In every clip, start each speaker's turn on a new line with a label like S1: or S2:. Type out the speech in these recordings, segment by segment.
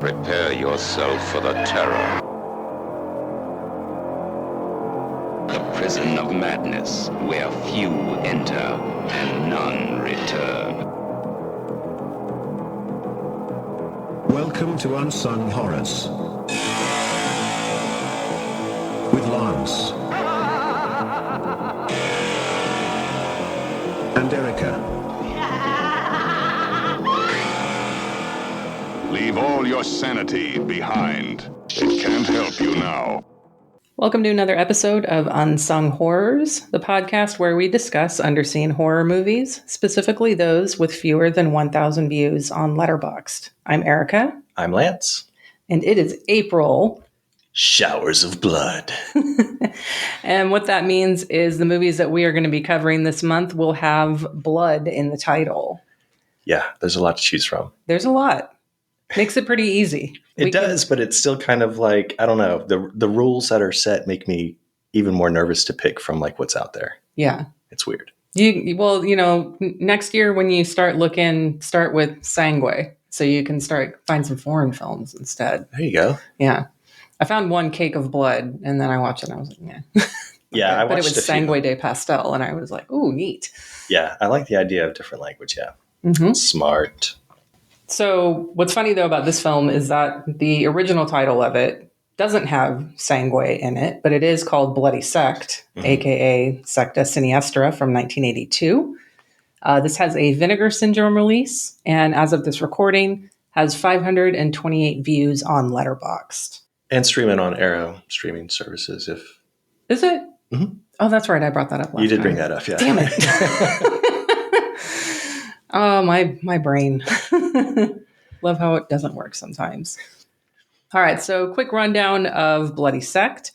S1: Prepare yourself for the terror. The prison of madness, where few enter and none return.
S2: Welcome to Unsung Horrors with Lance and Erica.
S3: Leave all your sanity behind. It can't help you now.
S4: Welcome to another episode of Unsung Horrors, the podcast where we discuss underseen horror movies, specifically those with fewer than 1,000 views on Letterboxd. I'm Erica.
S5: I'm Lance.
S4: And it is April.
S5: Showers of blood.
S4: And what that means is the movies that we are going to be covering this month will have blood in the title.
S5: Yeah, there's a lot to choose from.
S4: There's a lot. Makes it pretty easy.
S5: It does, but it's still kind of like, I don't know, the rules that are set make me even more nervous to pick from like what's out there.
S4: Yeah.
S5: It's weird.
S4: Next year when you start looking, start with Sangue. So you can find some foreign films instead.
S5: There you go.
S4: Yeah. I found one, Cake of Blood, and then I watched it and I was like, yeah.
S5: Yeah, I watched
S4: but it was Sangue de Pastel, and I was like, ooh, neat.
S5: Yeah, I like the idea of different language, yeah.
S4: Mm-hmm.
S5: Smart.
S4: So what's funny, though, about this film is that the original title of it doesn't have Sangue in it, but it is called Bloody Sect, a.k.a. Secta Siniestra from 1982. This has a Vinegar Syndrome release, and as of this recording, has 528 views on Letterboxd.
S5: And streaming on Arrow streaming services.
S4: Is it?
S5: Mm-hmm.
S4: Oh, that's right. I brought that up last
S5: You did
S4: time.
S5: bring that up, yeah.
S4: Damn it. Oh, my brain. Love how it doesn't work sometimes. All right, so quick rundown of Bloody Sect.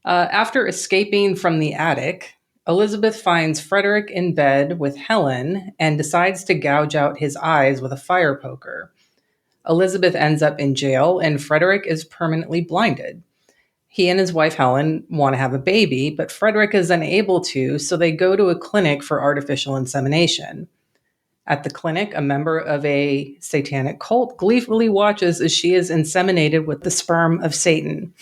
S4: After escaping from the attic, Elizabeth finds Frederick in bed with Helen and decides to gouge out his eyes with a fire poker. Elizabeth ends up in jail and Frederick is permanently blinded. He and his wife Helen want to have a baby, but Frederick is unable to, so they go to a clinic for artificial insemination. At the clinic, a member of a satanic cult gleefully watches as she is inseminated with the sperm of Satan.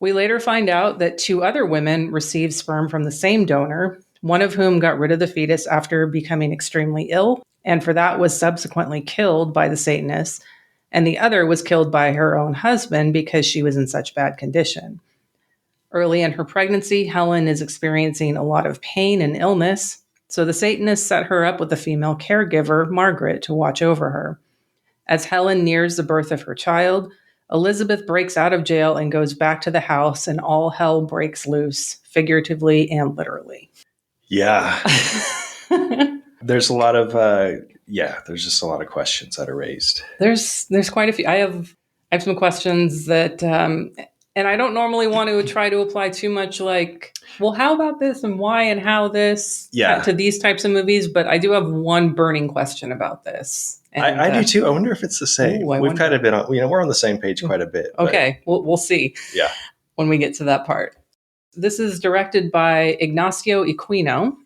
S4: We later find out that 2 other women received sperm from the same donor, one of whom got rid of the fetus after becoming extremely ill, and for that was subsequently killed by the Satanists, and the other was killed by her own husband because she was in such bad condition. Early in her pregnancy, Helen is experiencing a lot of pain and illness, so the Satanists set her up with a female caregiver, Margaret, to watch over her. As Helen nears the birth of her child, Elizabeth breaks out of jail and goes back to the house, and all hell breaks loose, figuratively and literally.
S5: Yeah. There's a lot of, there's just a lot of questions that are raised.
S4: There's quite a few. I have some questions that, and I don't normally want to try to apply too much like, well, how about this and why and how this to these types of movies, but I do have one burning question about this. And,
S5: I do too. I wonder if it's the same. We've kind of been on, we're on the same page quite a bit.
S4: Okay, we'll see.
S5: Yeah,
S4: when we get to that part. This is directed by Ignacio Equino.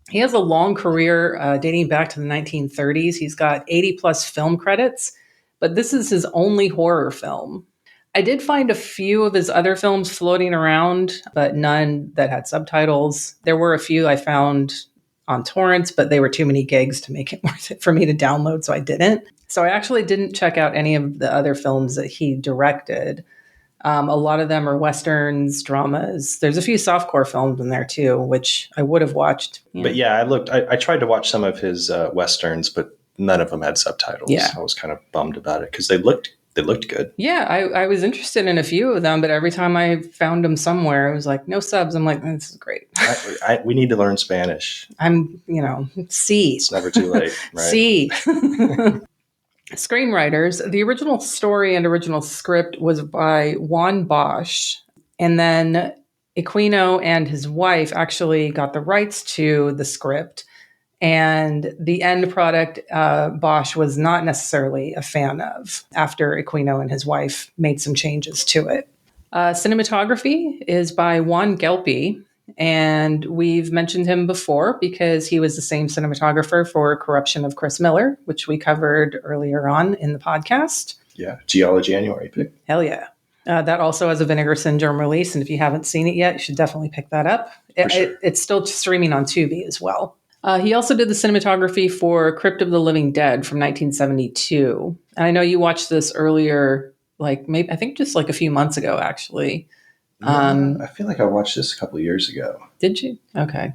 S4: He has a long career dating back to the 1930s. He's got 80 plus film credits, but this is his only horror film. I did find a few of his other films floating around, but none that had subtitles. There were a few I found on torrents, but they were too many gigs to make it worth it for me to download, so I didn't. So I actually didn't check out any of the other films that he directed. A lot of them are westerns, dramas. There's a few softcore films in there too, which I would have watched.
S5: But yeah, I tried to watch some of his westerns, but none of them had subtitles.
S4: Yeah.
S5: I was kind of bummed about it because they looked good.
S4: Yeah, I was interested in a few of them, but every time I found them somewhere, it was like, no subs. I'm like, this is great.
S5: We need to learn Spanish.
S4: I'm, C.
S5: It's never too late, right?
S4: C. Screenwriters. The original story and original script was by Juan Bosch, and then Equino and his wife actually got the rights to the script. And the end product, Bosch was not necessarily a fan of after Equino and his wife made some changes to it. Cinematography is by Juan Gelpi, and we've mentioned him before because he was the same cinematographer for Corruption of Chris Miller, which we covered earlier on in the podcast.
S5: Yeah, Giallo January pick.
S4: Hell yeah. That also has a Vinegar Syndrome release, and if you haven't seen it yet, you should definitely pick that up.
S5: Sure.
S4: It's still streaming on Tubi as well. He also did the cinematography for Crypt of the Living Dead from 1972. And I know you watched this earlier, like maybe I think just like a few months ago, actually.
S5: I feel like I watched this a couple of years ago.
S4: Did you? Okay.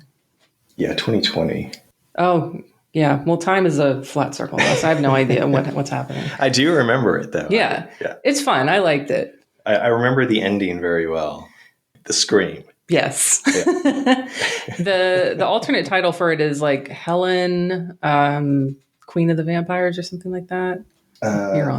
S5: Yeah, 2020.
S4: Oh, yeah. Well, time is a flat circle. So I have no idea what's happening.
S5: I do remember it, though.
S4: Yeah. It's fun. I liked it.
S5: I remember the ending very well. The scream.
S4: Yes.
S5: Yeah.
S4: The alternate title for it is like Helen, Queen of the Vampires or something like that.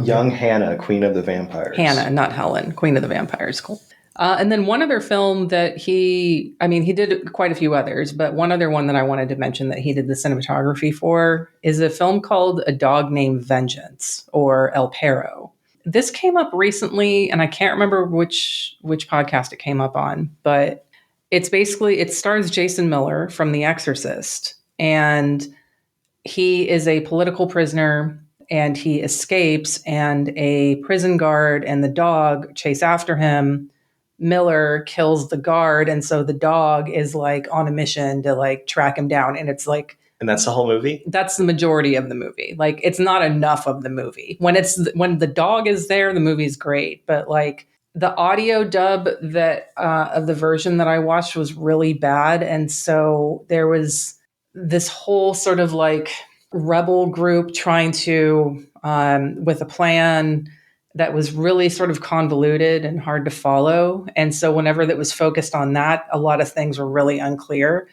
S5: Young Hannah, Queen of the Vampires.
S4: Hannah, not Helen, Queen of the Vampires. Cool. And then one other film that he did quite a few others, but one other one that I wanted to mention that he did the cinematography for is a film called A Dog Named Vengeance, or El Perro. This came up recently, and I can't remember which podcast it came up on, but it's basically, it stars Jason Miller from The Exorcist, and he is a political prisoner, and he escapes, and a prison guard and the dog chase after him. Miller kills the guard, and so the dog is like on a mission to like track him down, and it's like,
S5: and that's the whole movie?
S4: That's the majority of the movie. Like, it's not enough of the movie. When the dog is there, the movie's great, but like the audio dub that of the version that I watched was really bad, and so there was this whole sort of like rebel group trying to with a plan that was really sort of convoluted and hard to follow. And so whenever that was focused on that, a lot of things were really unclear.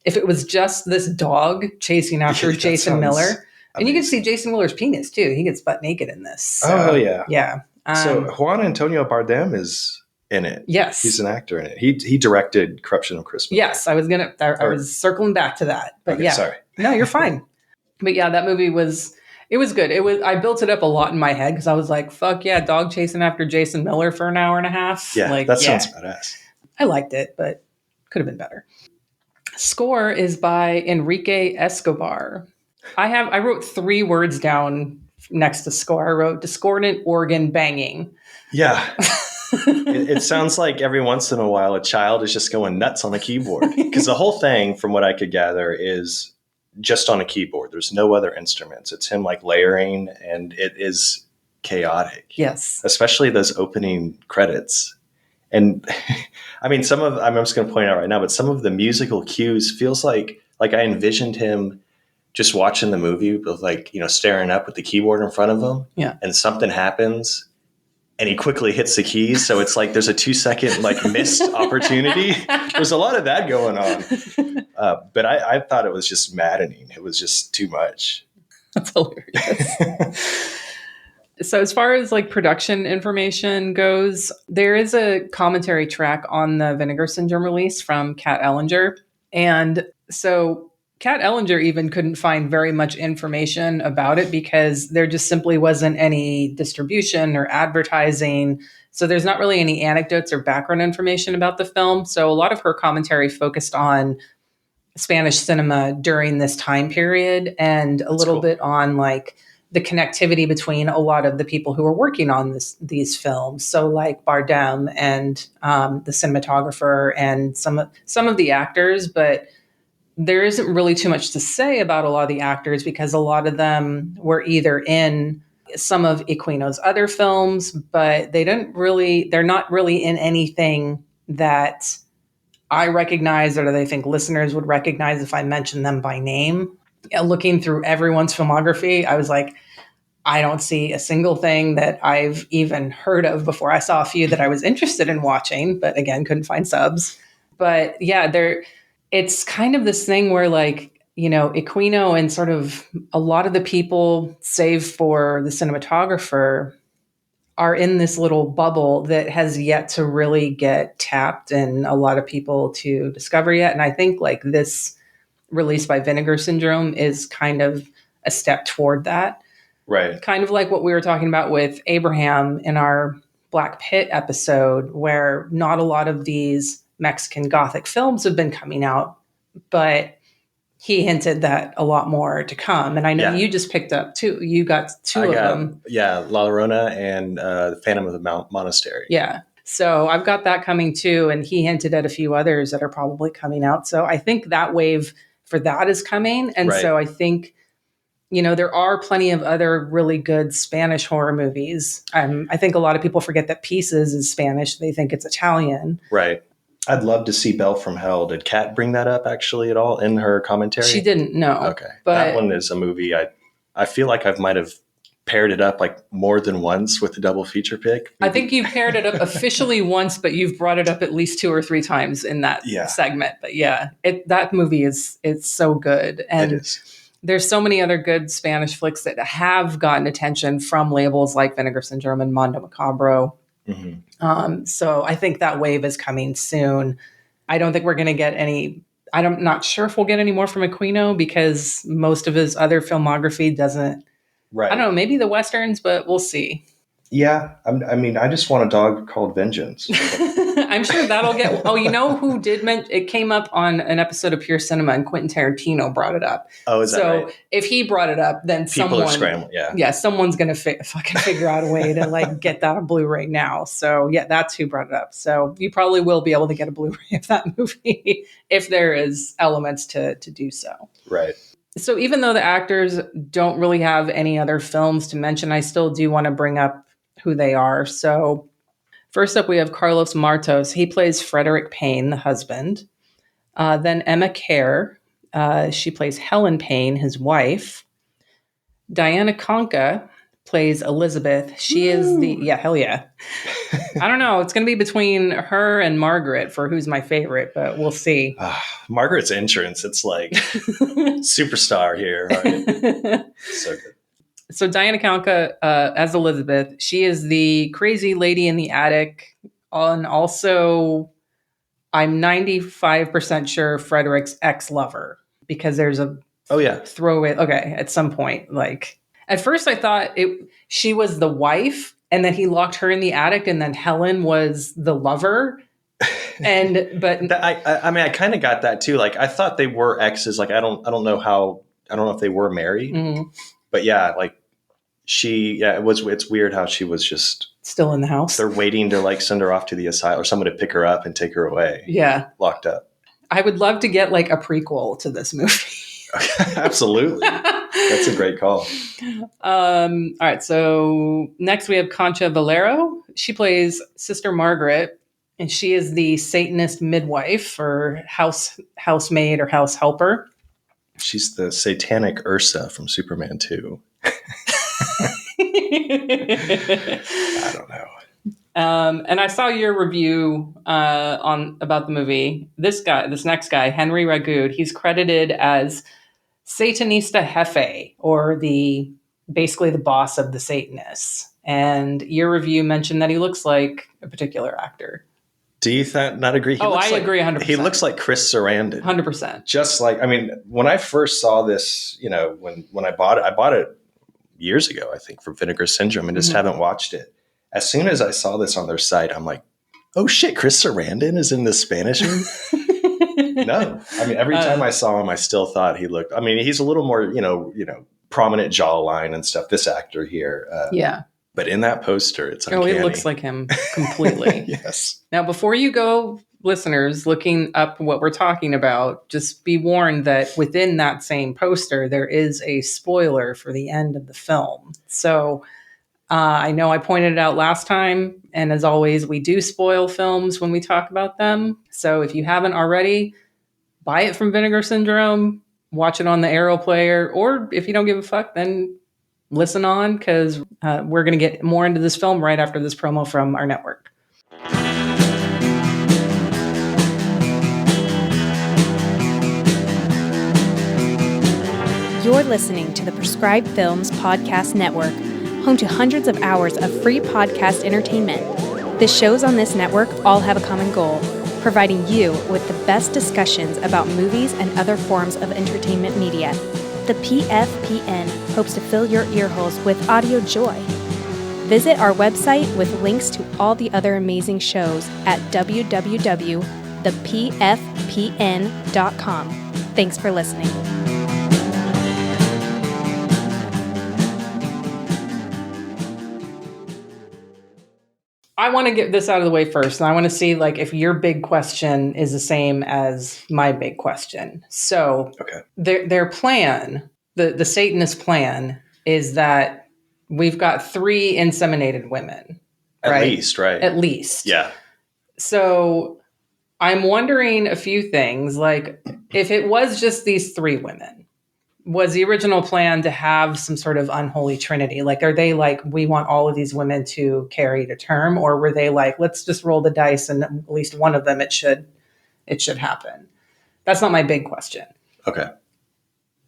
S4: If it was just this dog chasing after Jason Miller, and you can see Jason Miller's penis too. He gets butt naked in this. So,
S5: oh yeah.
S4: Yeah.
S5: So Juan Antonio Bardem is in it.
S4: Yes.
S5: He's an actor in it. He directed Corruption of Christmas.
S4: Yes. I was circling back to that, but
S5: okay,
S4: yeah,
S5: sorry.
S4: No, you're fine. But yeah, that movie was good. I built it up a lot in my head because I was like, fuck yeah, dog chasing after Jason Miller for an hour and a half.
S5: Yeah, that sounds badass.
S4: I liked it, but could have been better. Score is by Enrique Escobar. I wrote 3 words down next to score. I wrote discordant organ banging.
S5: Yeah. It sounds like every once in a while a child is just going nuts on a keyboard. Because the whole thing, from what I could gather, is just on a keyboard. There's no other instruments. It's him like layering, and it is chaotic.
S4: Yes.
S5: Especially those opening credits. And I mean, I'm just going to point out right now, but some of the musical cues feels like I envisioned him just watching the movie with like, staring up with the keyboard in front of him.
S4: Yeah.
S5: And something happens and he quickly hits the keys. So it's like there's a 2-second like missed opportunity. There's a lot of that going on. But I thought it was just maddening. It was just too much.
S4: That's hilarious. So as far as like production information goes, there is a commentary track on the Vinegar Syndrome release from Kat Ellinger. And so Kat Ellinger even couldn't find very much information about it because there just simply wasn't any distribution or advertising. So there's not really any anecdotes or background information about the film. So a lot of her commentary focused on Spanish cinema during this time period, and a little bit on like the connectivity between a lot of the people who were working on these films. So like Bardem and the cinematographer and some of the actors, but there isn't really too much to say about a lot of the actors because a lot of them were either in some of Aquino's other films, but they're not really in anything that I recognize or that I think listeners would recognize if I mention them by name. Looking through everyone's filmography, I was like, I don't see a single thing that I've even heard of before. I saw a few that I was interested in watching, but again, couldn't find subs. But yeah, it's kind of this thing where like, Aquino and sort of a lot of the people, save for the cinematographer, are in this little bubble that has yet to really get tapped and a lot of people to discover yet. And I think like this release by Vinegar Syndrome is kind of a step toward that.
S5: Right.
S4: Kind of like what we were talking about with Abraham in our Black Pit episode, where not a lot of these Mexican Gothic films have been coming out, but he hinted that a lot more to come. And I know you just picked up two. You got two of them.
S5: Yeah, La Llorona and the Phantom of the Monastery.
S4: Yeah. So I've got that coming too. And he hinted at a few others that are probably coming out. So I think that wave for that is coming. And so I think, there are plenty of other really good Spanish horror movies. I think a lot of people forget that Pieces is Spanish. They think it's Italian.
S5: Right. I'd love to see Belle from Hell. Did Kat bring that up actually at all in her commentary?
S4: She didn't, no.
S5: Okay. That one is a movie I feel like I might have paired it up like more than once with the double feature pick.
S4: I think you paired it up officially once, but you've brought it up at least 2 or 3 times in that segment. But that movie it's so good. And
S5: it is.
S4: There's so many other good Spanish flicks that have gotten attention from labels like Vinegar Syndrome and Mondo Macabro. Mm-hmm. So I think that wave is coming soon. I don't think we're going to get any. I'm not sure if we'll get any more from Aquino because most of his other filmography doesn't. Right. I don't know. Maybe the Westerns, but we'll see.
S5: Yeah. I just want a dog called Vengeance.
S4: I'm sure that'll get. Oh, you know who did mention it? Came up on an episode of Pure Cinema, and Quentin Tarantino brought it up.
S5: Oh, is that right?
S4: So if he brought it up, then
S5: people are scrambling.
S4: Yeah, someone's gonna fucking figure out a way to like get that on Blu-ray now. So yeah, that's who brought it up. So you probably will be able to get a Blu-ray of that movie if there is elements to do so.
S5: Right.
S4: So even though the actors don't really have any other films to mention, I still do want to bring up who they are. So first up, we have Carlos Martos. He plays Frederick Payne, the husband. Then Emma Kerr. She plays Helen Payne, his wife. Diana Conca plays Elizabeth. She is the... Yeah, hell yeah. I don't know. It's going to be between her and Margaret for who's my favorite, but we'll see.
S5: Margaret's entrance. It's like superstar here. Right? So good.
S4: So Diana Conca as Elizabeth, she is the crazy lady in the attic. And also, I'm 95% sure Frederick's ex-lover because there's a throwaway. Okay, at some point, like at first I thought she was the wife, and then he locked her in the attic, and then Helen was the lover. But
S5: I kind of got that too. Like I thought they were exes. Like I don't know if they were married. Mm-hmm. But yeah, like it's weird how she was just
S4: still in the house.
S5: They're waiting to like send her off to the asylum or someone to pick her up and take her away.
S4: Yeah.
S5: Locked up.
S4: I would love to get like a prequel to this movie.
S5: Absolutely. That's a great call.
S4: All right. So next we have Concha Valero. She plays Sister Margaret, and she is the Satanist midwife or housemaid or house helper.
S5: She's the satanic Ursa from Superman 2. I don't know.
S4: And I saw your review about the movie. This next guy, Henry Ragoud, he's credited as Satanista Jefe, or basically the boss of the Satanists. And your review mentioned that he looks like a particular actor.
S5: Do you not agree?
S4: I agree 100%.
S5: He looks like Chris Sarandon.
S4: 100%.
S5: Just like, when I first saw this, when I bought it years ago, I think, for Vinegar Syndrome, and just haven't watched it. As soon as I saw this on their site, I'm like, oh shit, Chris Sarandon is in this Spanish movie? No. Every time I saw him, I still thought he looked, he's a little more, prominent jawline and stuff, this actor here.
S4: Yeah.
S5: But in that poster, it's uncanny.
S4: Oh, it looks like him completely.
S5: Yes.
S4: Now, before you go, listeners, looking up what we're talking about, just be warned that within that same poster, there is a spoiler for the end of the film. So I know I pointed it out last time, and as always, we do spoil films when we talk about them. So if you haven't already, buy it from Vinegar Syndrome, watch it on the Arrow player, or if you don't give a fuck, then listen on, because we're going to get more into this film right after this promo from our network.
S6: You're listening to the Prescribed Films Podcast Network, home to hundreds of hours of free podcast entertainment. The shows on this network all have a common goal: providing you with the best discussions about movies and other forms of entertainment media. The PFPN hopes to fill your earholes with audio joy. Visit our website with links to all the other amazing shows at www.thepfpn.com. Thanks for listening.
S4: I want to get this out of the way first, and I want to see like if your big question is the same as my big question. So,
S5: Okay.
S4: their plan, the Satanist plan, is that we've got 3 inseminated women,
S5: At least, right?
S4: At least,
S5: Yeah.
S4: So, I'm wondering a few things, like if it was just these 3 women. Was the original plan to have some sort of unholy trinity? Like, are they like, we want all of these women to carry to term? Or were they like, let's just roll the dice and at least one of them, it should happen? That's not my big question.
S5: Okay.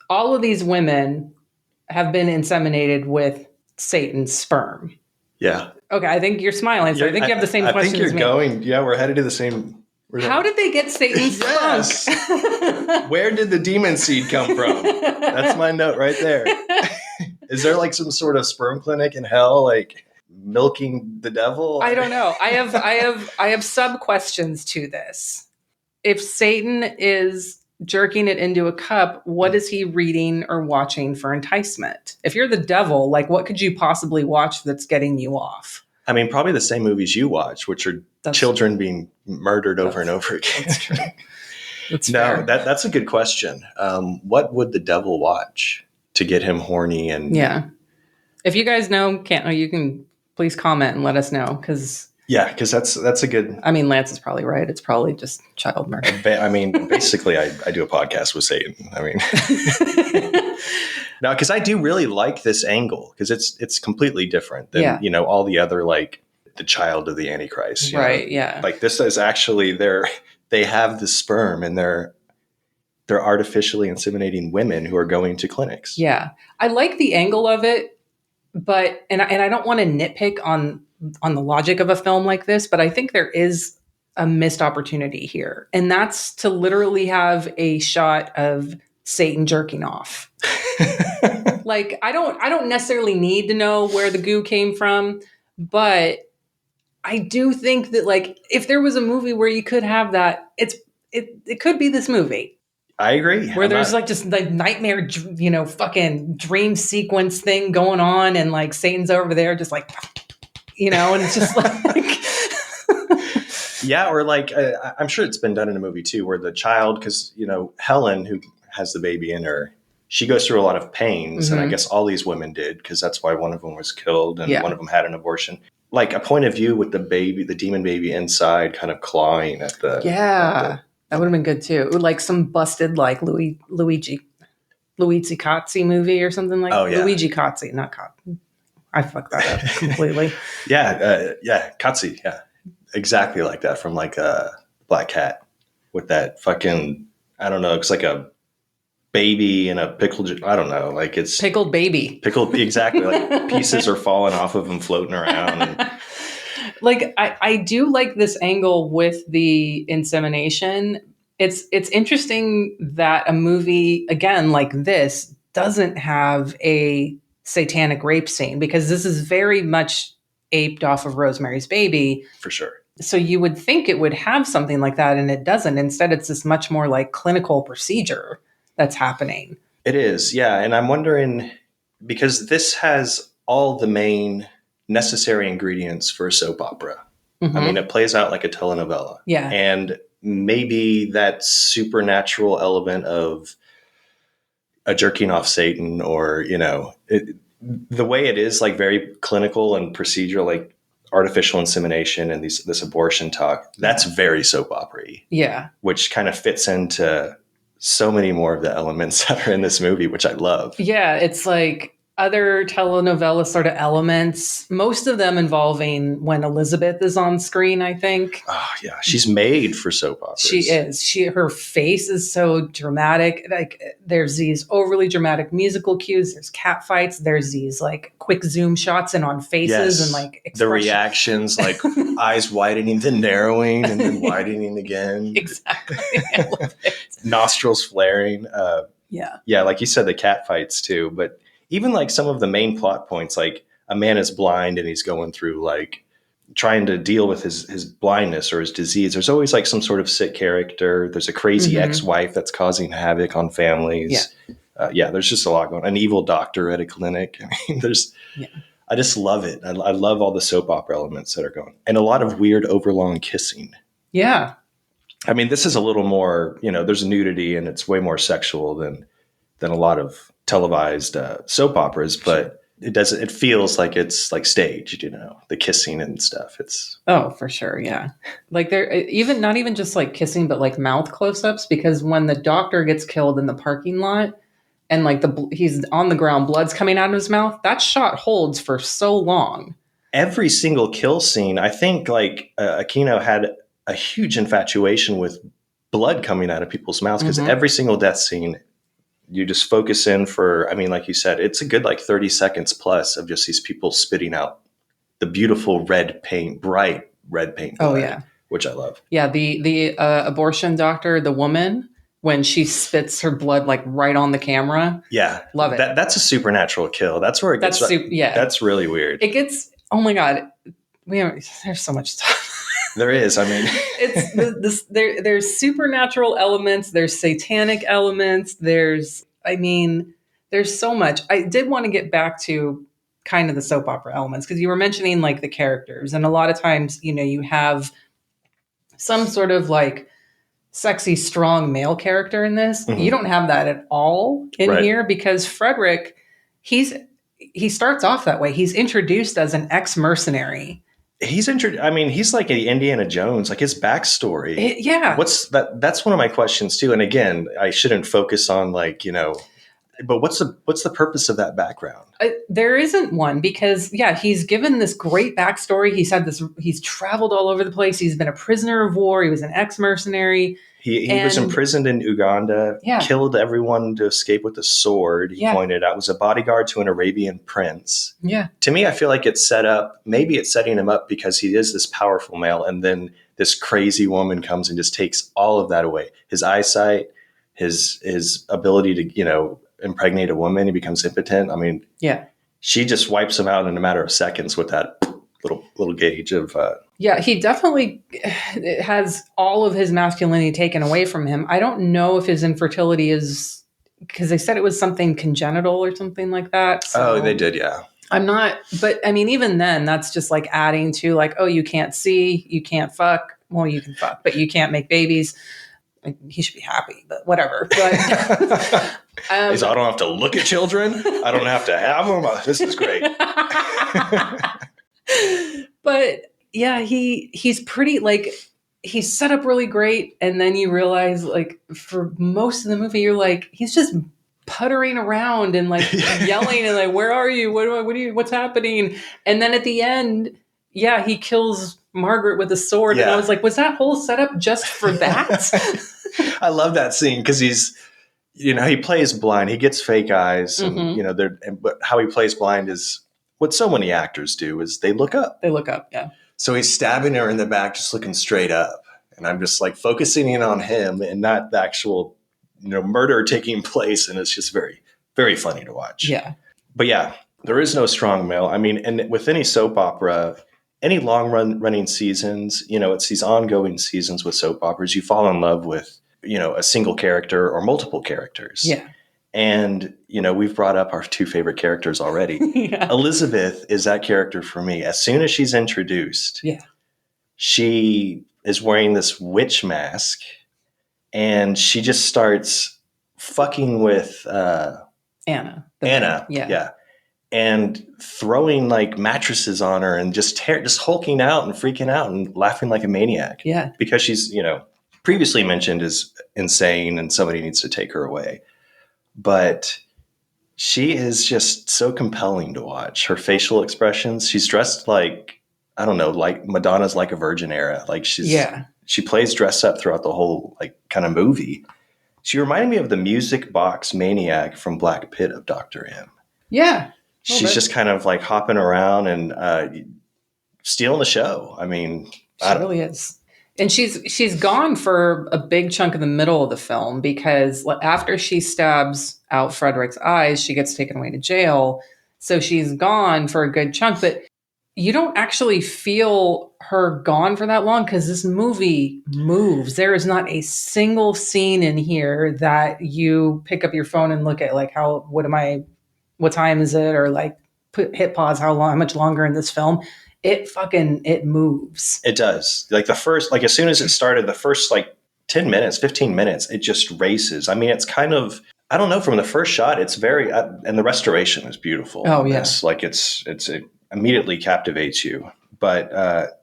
S4: All of these women have been inseminated with Satan's sperm.
S5: Yeah.
S4: Okay, I think you're smiling, so I think you have the same question as me.
S5: Yeah, we're headed to the same.
S4: How did they get Satan's
S5: Yes. Where did the demon seed come from? That's my note right there. Is there like some sort of sperm clinic in hell, like milking the devil?
S4: I don't know. I have sub questions to this. If Satan is jerking it into a cup, what is he reading or watching for enticement? If you're the devil, like what could you possibly watch that's getting you off?
S5: I mean, probably the same movies you watch, which are children being murdered over and over again.
S4: That's true. That's
S5: No,
S4: fair.
S5: that's a good question. What would the devil watch to get him horny? And
S4: Yeah. If you guys know, you can please comment and let us know, because
S5: because that's a good.
S4: I mean, Lance is probably right. It's probably just child murder.
S5: I mean, basically, I do a podcast with Satan. I mean, no, because I do really like this angle because it's completely different than all the other, like the child of the Antichrist,
S4: right?
S5: know?
S4: Yeah,
S5: like this is actually they have the sperm and they're artificially inseminating women who are going to clinics.
S4: Yeah, I like the angle of it, but and I don't want to nitpick on the logic of a film like this, but I think there is a missed opportunity here, and that's to literally have a shot of Satan jerking off. Like I don't necessarily need to know where the goo came from, but I do think that like if there was a movie where you could have that, it could be this movie.
S5: I agree.
S4: Where there's like just like nightmare, fucking dream sequence thing going on, and like Satan's over there just like, and it's just like.
S5: Yeah, or like I'm sure it's been done in a movie too, where the child, because Helen, who has the baby in her, she goes through a lot of pains, and I guess all these women did, because that's why one of them was killed and one of them had an abortion. Like a point of view with the baby, the demon baby inside, kind of clawing at the.
S4: Yeah, that would have been good too. Like some busted like Luigi Cozzi movie or something like.
S5: Oh yeah,
S4: Luigi Cozzi, not Cozzi. I fucked that up completely.
S5: Cozzi, yeah, exactly like that from like Black Cat with that fucking, I don't know, it's like a baby and a pickled, I don't know, like it's
S4: pickled baby,
S5: exactly, like pieces are falling off of him floating around. And,
S4: like I do like this angle with the insemination. It's interesting that a movie again like this doesn't have a satanic rape scene, because this is very much aped off of Rosemary's Baby.
S5: For sure.
S4: So you would think it would have something like that, and it doesn't. Instead, it's this much more like clinical procedure that's happening.
S5: It is, yeah. And I'm wondering, because this has all the main necessary ingredients for a soap opera. I mean, it plays out like a telenovela.
S4: Yeah.
S5: And maybe that supernatural element of a jerking off Satan, or, the way it is like very clinical and procedural, like artificial insemination and this abortion talk, that's very soap opera-y.
S4: Yeah.
S5: Which kind of fits into so many more of the elements that are in this movie, which I love.
S4: Yeah, it's like other telenovela sort of elements, most of them involving when Elizabeth is on screen, I think.
S5: Oh, yeah. She's made for soap operas.
S4: She is. Her face is so dramatic. Like there's these overly dramatic musical cues. There's cat fights. There's these like quick zoom shots in on faces and like expression.
S5: The reactions, like eyes widening, then narrowing, and then widening again.
S4: Exactly. I love it.
S5: Nostrils flaring.
S4: Yeah,
S5: like you said, the cat fights too. But even like some of the main plot points, like a man is blind and he's going through like trying to deal with his blindness or his disease. There's always like some sort of sick character. There's a crazy ex-wife that's causing havoc on families. There's just a lot going on. An evil doctor at a clinic. I mean, there's I just love it. I love all the soap opera elements that are going, and a lot of weird overlong kissing.
S4: Yeah.
S5: I mean, this is a little more, there's nudity and it's way more sexual than a lot of televised soap operas, but it feels like it's like staged, the kissing and stuff.
S4: Oh, for sure. Yeah. Like they're even not even just like kissing, but like mouth close-ups, because when the doctor gets killed in the parking lot and like he's on the ground, blood's coming out of his mouth, that shot holds for so long.
S5: Every single kill scene, I think like Aquino had a huge infatuation with blood coming out of people's mouths, because every single death scene, you just focus in for, I mean, like you said, it's a good like 30 seconds plus of just these people spitting out the beautiful red paint, bright red paint blood,
S4: yeah.
S5: which I love.
S4: Yeah, the abortion doctor, the woman, when she spits her blood like right on the camera.
S5: Yeah.
S4: Love it.
S5: That's a supernatural kill. That's where it gets, that's really weird.
S4: It gets, oh my God, there's so much stuff.
S5: There is. I mean,
S4: it's there's supernatural elements. There's satanic elements. There's so much. I did want to get back to kind of the soap opera elements, because you were mentioning like the characters, and a lot of times, you have some sort of like sexy, strong male character in this. You don't have that at all in here, because Frederick, he starts off that way. He's introduced as an ex-mercenary.
S5: He's like an Indiana Jones, like his backstory.
S4: Yeah.
S5: What's that? That's one of my questions too. And again, I shouldn't focus on like, but what's the purpose of that background?
S4: There isn't one, because he's given this great backstory. He's traveled all over the place. He's been a prisoner of war. He was an ex-mercenary.
S5: He was imprisoned in Uganda, killed everyone to escape with a sword. He pointed out, was a bodyguard to an Arabian prince.
S4: Yeah.
S5: To me, I feel like it's setting him up because he is this powerful male. And then this crazy woman comes and just takes all of that away. His eyesight, his ability to, impregnate a woman. He becomes impotent. I mean, she just wipes him out in a matter of seconds with that little gauge of,
S4: he definitely has all of his masculinity taken away from him. I don't know if his infertility is, because they said it was something congenital or something like that. So
S5: they did, yeah.
S4: I'm not, but I mean, even then, that's just like adding to like, oh, you can't see, you can't fuck. Well, you can fuck, but you can't make babies. He should be happy, but whatever. But
S5: I don't have to look at children. I don't have to have them. This is great.
S4: But yeah, he's pretty, like, he's set up really great. And then you realize, like, for most of the movie, you're like, he's just puttering around and like yelling and like, where are you? What's happening? And then at the end, he kills Margaret with a sword. And I was like, was that whole setup just for that?
S5: I love that scene because he's, he plays blind. He gets fake eyes, and but how he plays blind is what so many actors do, is they look up.
S4: They look up, yeah.
S5: So he's stabbing her in the back, just looking straight up, and I'm just like focusing in on him and not the actual, murder taking place, and it's just very, very funny to watch.
S4: Yeah,
S5: but there is no strong male. I mean, and with any soap opera, any long running seasons, it's these ongoing seasons with soap operas. You fall in love with, a single character or multiple characters.
S4: Yeah.
S5: And, we've brought up our two favorite characters already. Elizabeth is that character for me. As soon as she's introduced, she is wearing this witch mask and she just starts fucking with
S4: Anna.
S5: Yeah. And throwing like mattresses on her and just hulking out and freaking out and laughing like a maniac.
S4: Yeah.
S5: Because she's, previously mentioned is insane and somebody needs to take her away. But she is just so compelling to watch. Her facial expressions, she's dressed like, I don't know, like Madonna's Like a Virgin era. Like she plays dressed up throughout the whole like kind of movie. She reminded me of the music box maniac from Black Pit of Dr. M.
S4: Yeah.
S5: She's just kind of like hopping around and stealing the show. I mean,
S4: she really is. And she's gone for a big chunk of the middle of the film, because after she stabs out Frederick's eyes, she gets taken away to jail. So she's gone for a good chunk, but you don't actually feel her gone for that long because this movie moves. There is not a single scene in here that you pick up your phone and look at like what time is it? Or like hit pause how much longer in this film, it moves.
S5: It does. Like as soon as it started, the first like 10 minutes, 15 minutes, it just races. I mean, it's kind of, I don't know, from the first shot, it's very, and the restoration is beautiful.
S4: Oh, yeah.
S5: Like it immediately captivates you. But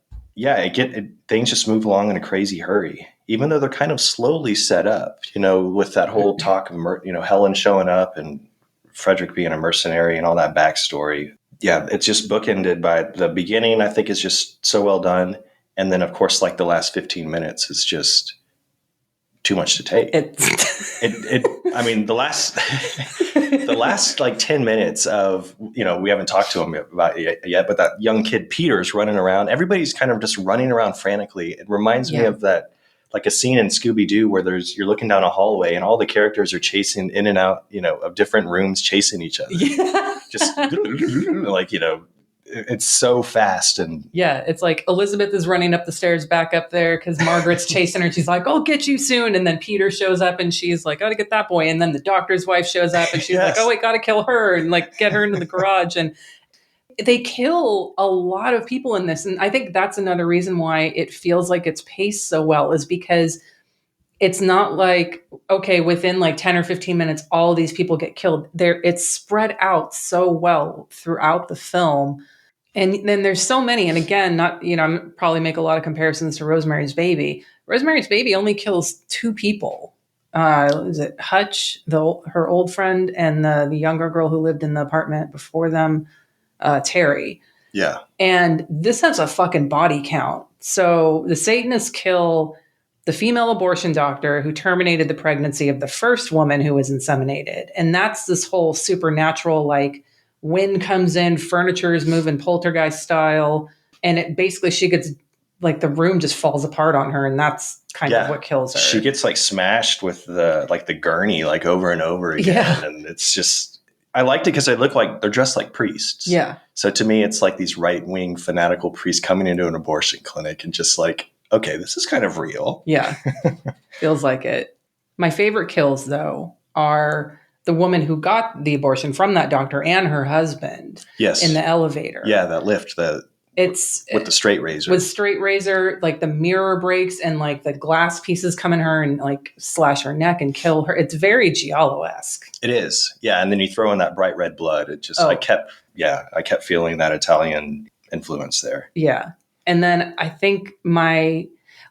S5: things just move along in a crazy hurry, even though they're kind of slowly set up, with that whole talk of, Helen showing up and Frederick being a mercenary and all that backstory. Yeah, it's just bookended by the beginning, I think, is just so well done. And then, of course, like the last 15 minutes is just too much to take. I mean, the last like 10 minutes of, we haven't talked to him about it yet, but that young kid Peter's running around. Everybody's kind of just running around frantically. It reminds me of that, like a scene in Scooby-Doo where you're looking down a hallway and all the characters are chasing in and out, of different rooms, chasing each other.
S4: Yeah.
S5: Just like, it's so fast. And
S4: yeah, it's like Elizabeth is running up the stairs back up there because Margaret's chasing her. And she's like, I'll get you soon. And then Peter shows up and she's like, gotta get that boy. And then the doctor's wife shows up and she's like, oh wait, gotta kill her and like get her into the garage. And they kill a lot of people in this. And I think that's another reason why it feels like it's paced so well, is because it's not like, okay, within like 10 or 15 minutes, all these people get killed. It's spread out so well throughout the film. And then there's so many. And again, I'm probably make a lot of comparisons to Rosemary's Baby. Rosemary's Baby only kills 2 people. Is it Hutch, her old friend, and the younger girl who lived in the apartment before them, Terry.
S5: Yeah.
S4: And this has a fucking body count. So the Satanists kill the female abortion doctor who terminated the pregnancy of the first woman who was inseminated. And that's this whole supernatural, like, wind comes in, furniture is moving poltergeist style. And she gets, like, the room just falls apart on her. And that's kind of what kills her.
S5: She gets, like, smashed with the gurney, like, over and over again.
S4: Yeah.
S5: And it's just, I liked it because they look like they're dressed like priests.
S4: Yeah.
S5: So to me, it's like these right-wing fanatical priests coming into an abortion clinic and just like, okay, this is kind of real.
S4: Yeah. Feels like it. My favorite kills, though, are the woman who got the abortion from that doctor and her husband.
S5: Yes.
S4: In the elevator.
S5: Yeah, that lift,
S4: it's
S5: with the straight razor.
S4: With straight razor, like the mirror breaks and like the glass pieces come in her and like slash her neck and kill her. It's very Giallo-esque.
S5: It is. Yeah. And then you throw in that bright red blood. It just, I kept feeling that Italian influence there.
S4: Yeah. And then I think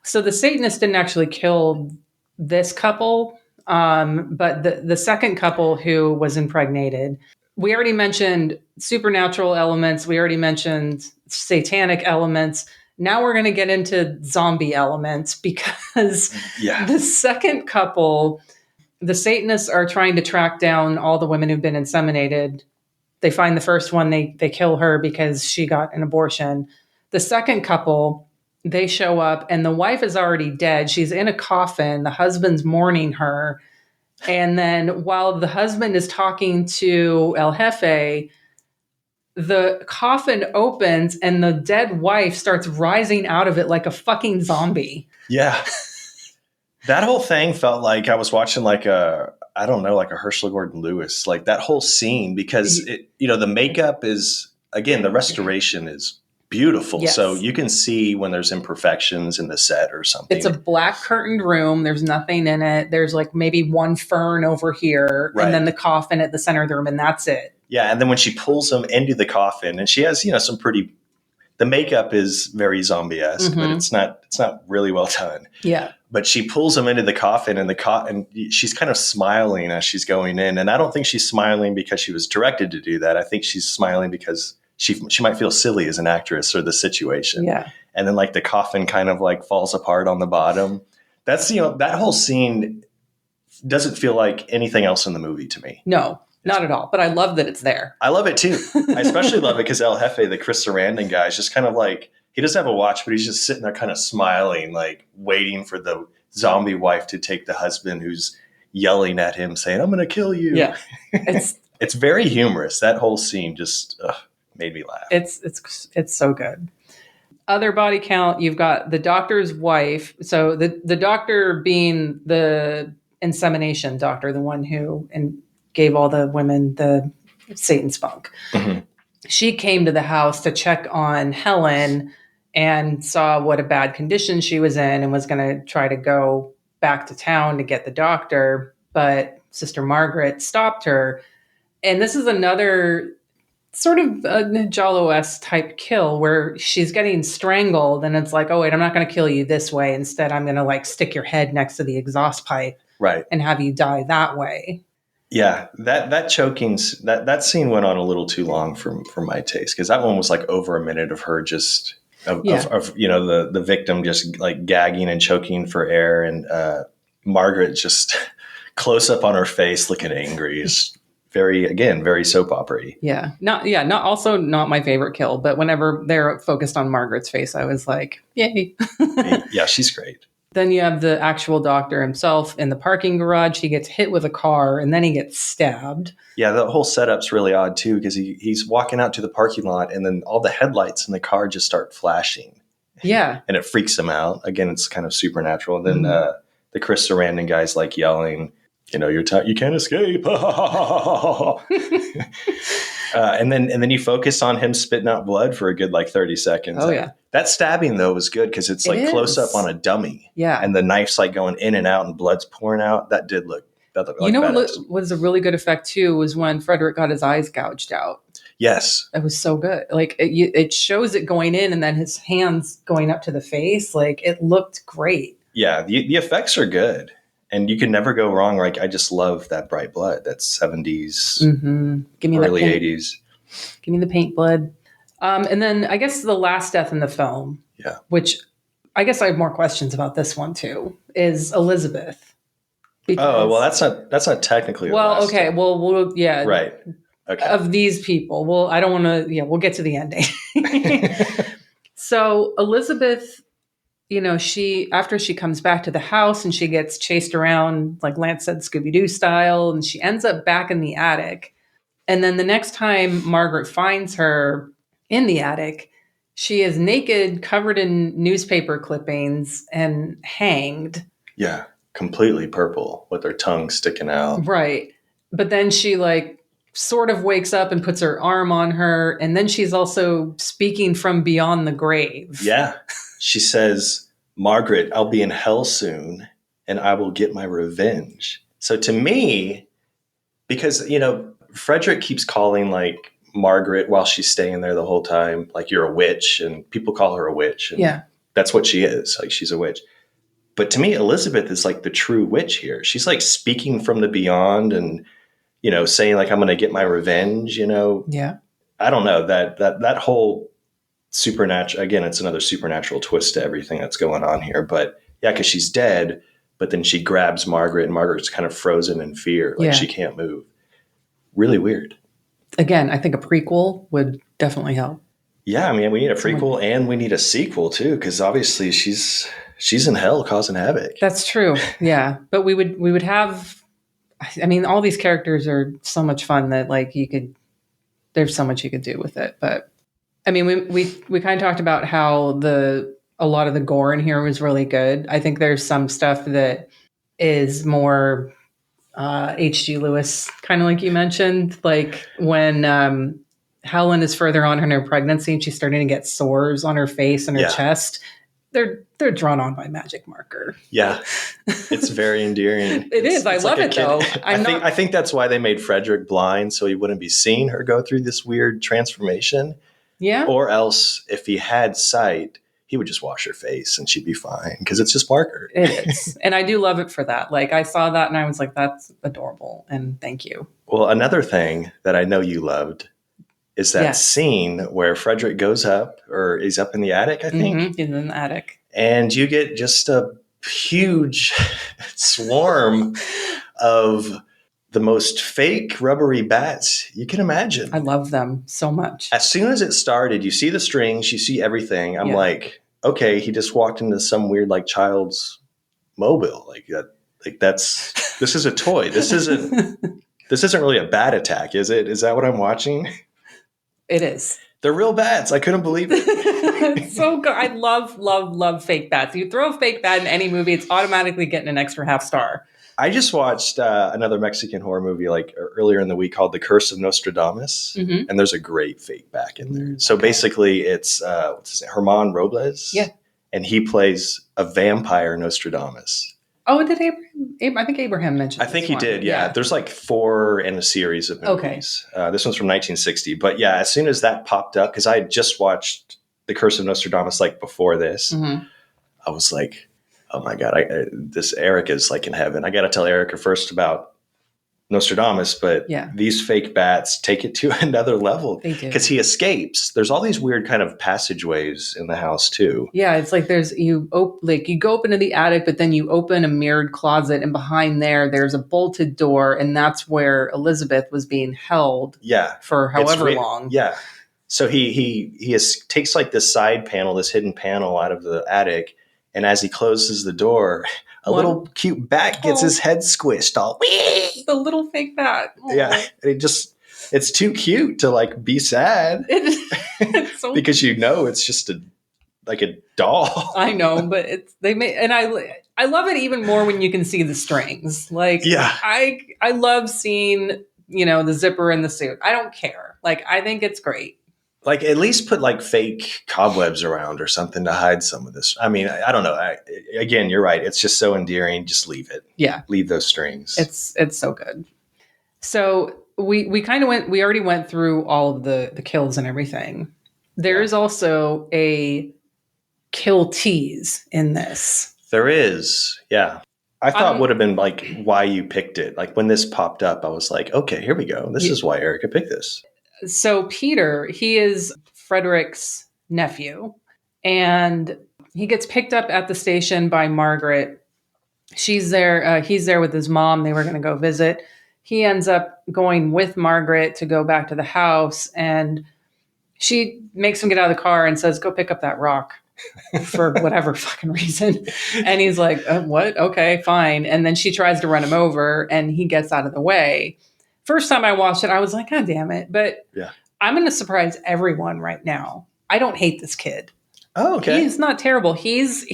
S4: so the Satanists didn't actually kill this couple, but the second couple who was impregnated, we already mentioned supernatural elements. We already mentioned satanic elements. Now we're going to get into zombie elements because the second couple, the Satanists are trying to track down all the women who've been inseminated. They find the first one, they kill her because she got an abortion. The second couple, they show up and the wife is already dead. She's in a coffin. The husband's mourning her. And then while the husband is talking to El Jefe, the coffin opens and the dead wife starts rising out of it like a fucking zombie.
S5: Yeah. That whole thing felt like I was watching like a Herschel Gordon Lewis, like that whole scene, because the makeup is, again, the restoration is beautiful.
S4: Yes.
S5: So you can see when there's imperfections in the set or something.
S4: It's a black curtained room. There's nothing in it. There's like maybe one fern over here and then the coffin at the center of the room, and that's it.
S5: Yeah. And then when she pulls them into the coffin, and she has, the makeup is very zombie-esque, but it's not really well done.
S4: Yeah.
S5: But she pulls them into the coffin and she's kind of smiling as she's going in. And I don't think she's smiling because she was directed to do that. I think she's smiling because she might feel silly as an actress or the situation.
S4: Yeah.
S5: And then like the coffin kind of like falls apart on the bottom. That's, that whole scene doesn't feel like anything else in the movie to me.
S4: No, not at all. But I love that it's there.
S5: I love it too. I especially love it because El Jefe, the Chris Sarandon guy, is just kind of like, he doesn't have a watch, but he's just sitting there kind of smiling, like waiting for the zombie wife to take the husband who's yelling at him saying, I'm going to kill you.
S4: Yeah.
S5: It's very humorous. That whole scene just made me laugh.
S4: It's so good. Other body count, you've got the doctor's wife. So the doctor being the insemination doctor, the one who gave all the women the Satan spunk. Mm-hmm. she came to the house to check on Helen and saw what a bad condition she was in and was going to try to go back to town to get the doctor. But Sister Margaret stopped her. And this is another sort of a Giallo-esque type kill where she's getting strangled and it's like, oh, wait, I'm not going to kill you this way. Instead, I'm going to like stick your head next to the exhaust pipe
S5: Right.
S4: and have you die that way.
S5: Yeah, that choking's that scene went on a little too long for my taste, because that one was like over a minute of her just of the victim just like gagging and choking for air, and Margaret just close up on her face looking angry. Is very soap opera-y.
S4: Not my favorite kill, but whenever they're focused on Margaret's face, I was like, yay.
S5: Yeah, she's great.
S4: Then you have the actual doctor himself in the parking garage. He gets hit with a car and then he gets stabbed.
S5: Yeah, the whole setup's really odd too, because he's walking out to the parking lot and then all the headlights in the car just start flashing.
S4: Yeah.
S5: And it freaks him out. Again, it's kind of supernatural. And then the Chris Sarandon guy's like yelling, you can't escape. And then you focus on him spitting out blood for a good like 30 seconds.
S4: Oh, yeah.
S5: That stabbing though was good because it's like close up on a dummy.
S4: Yeah.
S5: And the knife's like going in and out and blood's pouring out. That looked like
S4: what was a really good effect too was when Frederick got his eyes gouged out.
S5: Yes.
S4: It was so good. Like it shows it going in and then his hands going up to the face. Like it looked great.
S5: Yeah. The effects are good. And you can never go wrong. Like, I just love that bright blood. That's 70s,
S4: Give me
S5: early
S4: that
S5: 80s.
S4: Give me the paint blood. And then I guess the last death in the film, which I guess I have more questions about this one too, is Elizabeth.
S5: Because, that's not technically.
S4: Well, okay. Well, yeah.
S5: Right. Okay.
S4: Of these people. Well, I don't want to, we'll get to the ending. So Elizabeth, after she comes back to the house and she gets chased around, like Lance said, Scooby-Doo style, and she ends up back in the attic. And then the next time Margaret finds her in the attic, she is naked, covered in newspaper clippings, and hanged.
S5: Yeah, completely purple with her tongue sticking out.
S4: Right. But then she sort of wakes up and puts her arm on her, and then she's also speaking from beyond the grave.
S5: Yeah. She says, Margaret, I'll be in hell soon and I will get my revenge. So to me, because, Frederick keeps calling like Margaret while she's staying there the whole time, like you're a witch, and people call her a witch. And that's what she is. Like she's a witch. But to me, Elizabeth is like the true witch here. She's like speaking from the beyond and, saying like, I'm going to get my revenge,
S4: Yeah.
S5: I don't know that whole supernatural, again, it's another supernatural twist to everything that's going on here. But yeah, because she's dead, but then she grabs Margaret and Margaret's kind of frozen in fear. Like she can't move. Really weird.
S4: Again, I think a prequel would definitely help.
S5: Yeah, I mean, we need a prequel and we need a sequel too, because obviously she's in hell causing havoc.
S4: That's true. Yeah. But we would have, I mean, all these characters are so much fun that there's so much you could do with it. But I mean, we kind of talked about how a lot of the gore in here was really good. I think there's some stuff that is more H.G. Lewis, kind of like you mentioned, like when Helen is further on in her pregnancy and she's starting to get sores on her face and her chest. They're drawn on by magic marker.
S5: Yeah, it's very endearing.
S4: It's I love it though.
S5: I think that's why they made Frederick blind, so he wouldn't be seeing her go through this weird transformation.
S4: Yeah.
S5: Or else, if he had sight, he would just wash her face and she'd be fine because it's just marker.
S4: It is. And I do love it for that. Like, I saw that and I was like, that's adorable. And thank you.
S5: Well, another thing that I know you loved is that scene where Frederick goes up, or he's up in the attic, I think.
S4: Mm-hmm. He's in the attic.
S5: And you get just a huge swarm of the most fake rubbery bats you can imagine.
S4: I love them so much.
S5: As soon as it started, you see the strings, you see everything. I'm like, okay, he just walked into some weird like child's mobile. Like that. Like this is a toy. This isn't really a bat attack, is it? Is that what I'm watching?
S4: It is.
S5: They're real bats. I couldn't believe it.
S4: It's so good. I love fake bats. You throw a fake bat in any movie, it's automatically getting an extra half star.
S5: I just watched another Mexican horror movie like earlier in the week called The Curse of Nostradamus, and there's a great fake back in there. So basically, it's what's his name? Herman Robles,
S4: Yeah.
S5: and he plays a vampire Nostradamus.
S4: Oh, did Abraham? I think Abraham mentioned.
S5: I think
S4: this
S5: he
S4: one.
S5: did. Yeah. There's like 4 in a series of movies. This one's from 1960, but yeah, as soon as that popped up, because I had just watched The Curse of Nostradamus like before this, I was like, oh my God, this Erica's like in heaven. I got to tell Erica first about Nostradamus, but these fake bats take it to another level because he escapes. There's all these weird kind of passageways in the house too.
S4: Yeah, it's like you go up into the attic, but then you open a mirrored closet, and behind there's a bolted door, and that's where Elizabeth was being held.
S5: Yeah,
S4: for however long.
S5: Yeah, so he takes like this side panel, this hidden panel out of the attic, and as he closes the door, a little cute bat gets his head squished all. Wee!
S4: The little fake bat. Aww.
S5: Yeah, it's too cute to like be sad.
S4: It's so
S5: because it's just like a doll.
S4: I know, but I love it even more when you can see the strings. Like, I love seeing the zipper in the suit. I don't care. Like, I think it's great.
S5: Like, at least put like fake cobwebs around or something to hide some of this. I mean, I don't know. Again, you're right. It's just so endearing. Just leave it.
S4: Yeah.
S5: Leave those strings.
S4: It's so good. So we already went through all of the kills and everything. There is also a kill tease in this.
S5: There is. Yeah. I thought would have been like why you picked it. Like when this popped up, I was like, okay, here we go. This is why Erica picked this.
S4: So Peter, he is Frederick's nephew, and he gets picked up at the station by Margaret. She's there. He's there with his mom. They were going to go visit. He ends up going with Margaret to go back to the house, and she makes him get out of the car and says, go pick up that rock for whatever fucking reason. And he's like, what? Okay, fine. And then she tries to run him over, and he gets out of the way. First time I watched it, I was like, God damn it. But I'm going to surprise everyone right now. I don't hate this kid.
S5: Oh, okay.
S4: He's not terrible. He's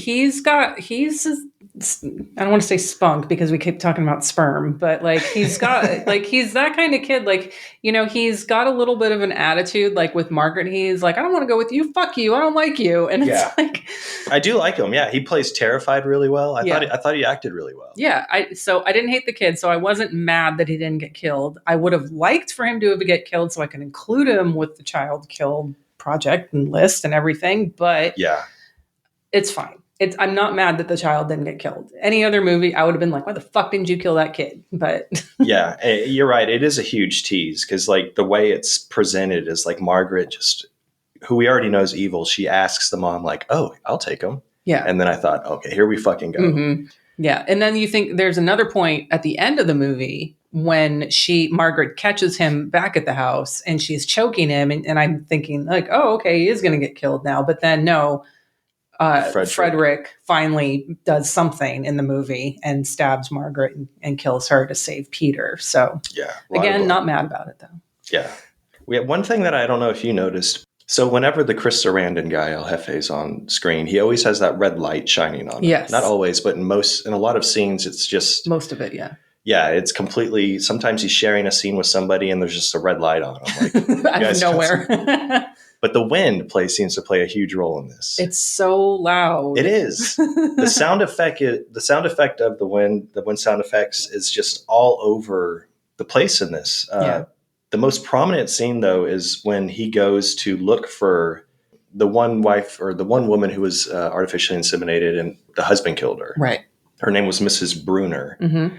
S4: I don't want to say spunk because we keep talking about sperm, but like he's got like he's that kind of kid. Like, he's got a little bit of an attitude. Like with Margaret, he's like, I don't want to go with you. Fuck you. I don't like you. And it's like,
S5: I do like him. Yeah, he plays terrified really well. I thought he acted really well.
S4: Yeah. So I didn't hate the kid. So I wasn't mad that he didn't get killed. I would have liked for him to get killed so I could include him with the child killed project and list and everything. But it's fine. I'm not mad that the child didn't get killed. Any other movie, I would have been like, why the fuck didn't you kill that kid? But
S5: yeah, you're right. It is a huge tease because like the way it's presented is like Margaret, just who we already know is evil. She asks the mom like, oh, I'll take him.
S4: Yeah.
S5: And then I thought, okay, here we fucking go.
S4: Mm-hmm. Yeah. And then you think there's another point at the end of the movie when Margaret catches him back at the house and she's choking him. And I'm thinking like, oh, okay, he is going to get killed now. But then no. Frederick finally does something in the movie and stabs Margaret and kills her to save Peter. So again, not mad about it though.
S5: Yeah. We have one thing that I don't know if you noticed. So whenever the Chris Sarandon guy, El Jefe's on screen, he always has that red light shining on him.
S4: Yes.
S5: Not always, but in a lot of scenes, it's just...
S4: Most of it, yeah.
S5: Yeah, it's completely... Sometimes he's sharing a scene with somebody and there's just a red light on him. Like,
S4: out of nowhere.
S5: But the wind seems to play a huge role in this.
S4: It's so loud.
S5: It is. The sound effect of the wind sound effects is just all over the place in this. The most prominent scene, though, is when he goes to look for the one wife or the one woman who was artificially inseminated and the husband killed her.
S4: Right.
S5: Her name was Mrs. Bruner.
S4: Mm-hmm.